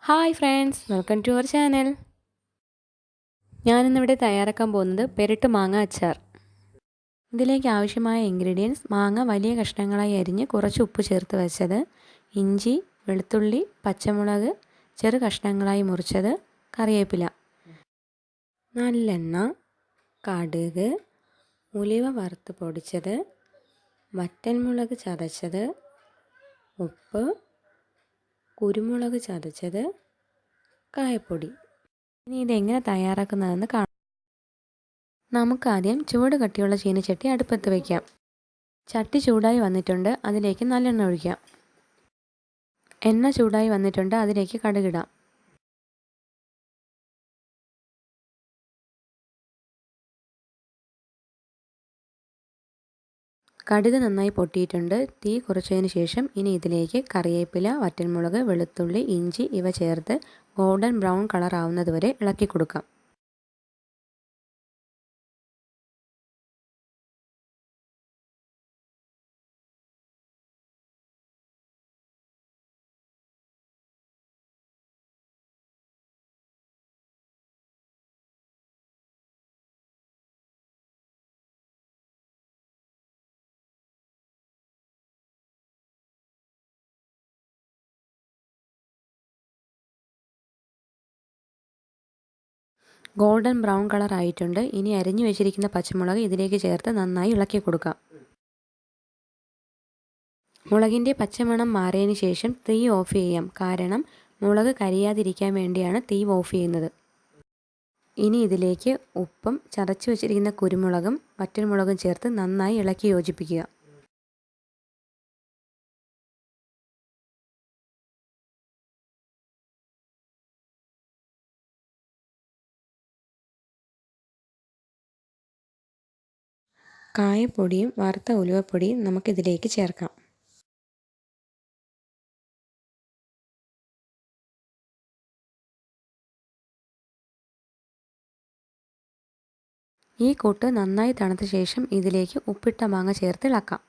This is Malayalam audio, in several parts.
Hi friends, welcome to our channel. ഞാനിന്നിവിടെ തയ്യാറാക്കാൻ പോകുന്നത് പെരട്ട് മാങ്ങ അച്ചാർ. ഇതിലേക്ക് ആവശ്യമായ ഇൻഗ്രീഡിയൻസ്: മാങ്ങ വലിയ കഷ്ണങ്ങളായി അരിഞ്ഞ് കുറച്ച് ഉപ്പ് ചേർത്ത് വെച്ചത്, ഇഞ്ചി, വെളുത്തുള്ളി, പച്ചമുളക് ചെറു കഷ്ണങ്ങളായി മുറിച്ചത്, കറിവേപ്പില, നല്ലെണ്ണ, കടുക്, ഉലുവ വറുത്ത് പൊടിച്ചത്, വറ്റൽമുളക് ചതച്ചത്, ഉപ്പ്, കുരുമുളക് ചതച്ചത്, കായപ്പൊടി. ഇനി ഇതെങ്ങനെ തയ്യാറാക്കുന്നതെന്ന് കാണാം. നമുക്കാദ്യം ചൂട് കട്ടിയുള്ള ചീനച്ചട്ടി അടുപ്പത്ത് വയ്ക്കാം. ചട്ടി ചൂടായി വന്നിട്ടുണ്ട്, അതിലേക്ക് നല്ലെണ്ണ ഒഴിക്കാം. എണ്ണ ചൂടായി വന്നിട്ടുണ്ട്, അതിലേക്ക് കടുകിടാം. കടുക് നന്നായി പൊട്ടിയിട്ടുണ്ട്. തീ കുറച്ചതിന് ശേഷം ഇനി ഇതിലേക്ക് കറിവേപ്പില, വറ്റൽമുളക്, വെളുത്തുള്ളി, ഇഞ്ചി ഇവ ചേർത്ത് ഗോൾഡൻ ബ്രൗൺ കളർ ആവുന്നത് വരെ ഇളക്കി കൊടുക്കാം. ഗോൾഡൻ ബ്രൗൺ കളർ ആയിട്ടുണ്ട്. ഇനി അരിഞ്ഞു വെച്ചിരിക്കുന്ന പച്ചമുളക് ഇതിലേക്ക് ചേർത്ത് നന്നായി ഇളക്കി കൊടുക്കാം. മുളകിൻ്റെ പച്ചമണം മാറിയതിന് ശേഷം തീ ഓഫ് ചെയ്യാം. കാരണം മുളക് കരിയാതിരിക്കാൻ വേണ്ടിയാണ് തീ ഓഫ് ചെയ്യുന്നത്. ഇനി ഇതിലേക്ക് ഉപ്പും ചതച്ചു വെച്ചിരിക്കുന്ന കുരുമുളകും വറ്റൽമുളകും ചേർത്ത് നന്നായി ഇളക്കി യോജിപ്പിക്കുക. കായപ്പൊടിയും വറുത്ത ഉലുവപ്പൊടിയും നമുക്കിതിലേക്ക് ചേർക്കാം. ഈ കൂട്ട് നന്നായി തണുത്ത ശേഷം ഇതിലേക്ക് ഉപ്പിട്ട മാങ്ങ ചേർത്ത് ഇളക്കാം.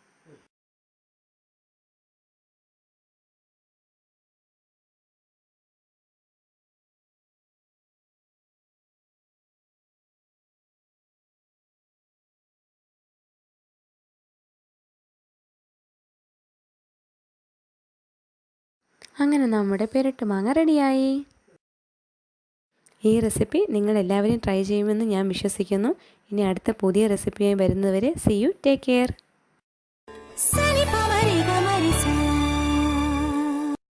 അങ്ങനെ നമ്മുടെ പെരട്ട് മാങ്ങ റെഡിയായി. ഈ റെസിപ്പി നിങ്ങളെല്ലാവരും ട്രൈ ചെയ്യുമെന്ന് ഞാൻ വിശ്വസിക്കുന്നു. ഇനി അടുത്ത പുതിയ റെസിപ്പിയായി വരുന്നതുവരെ സീ യു, ടേക്ക് കെയർ.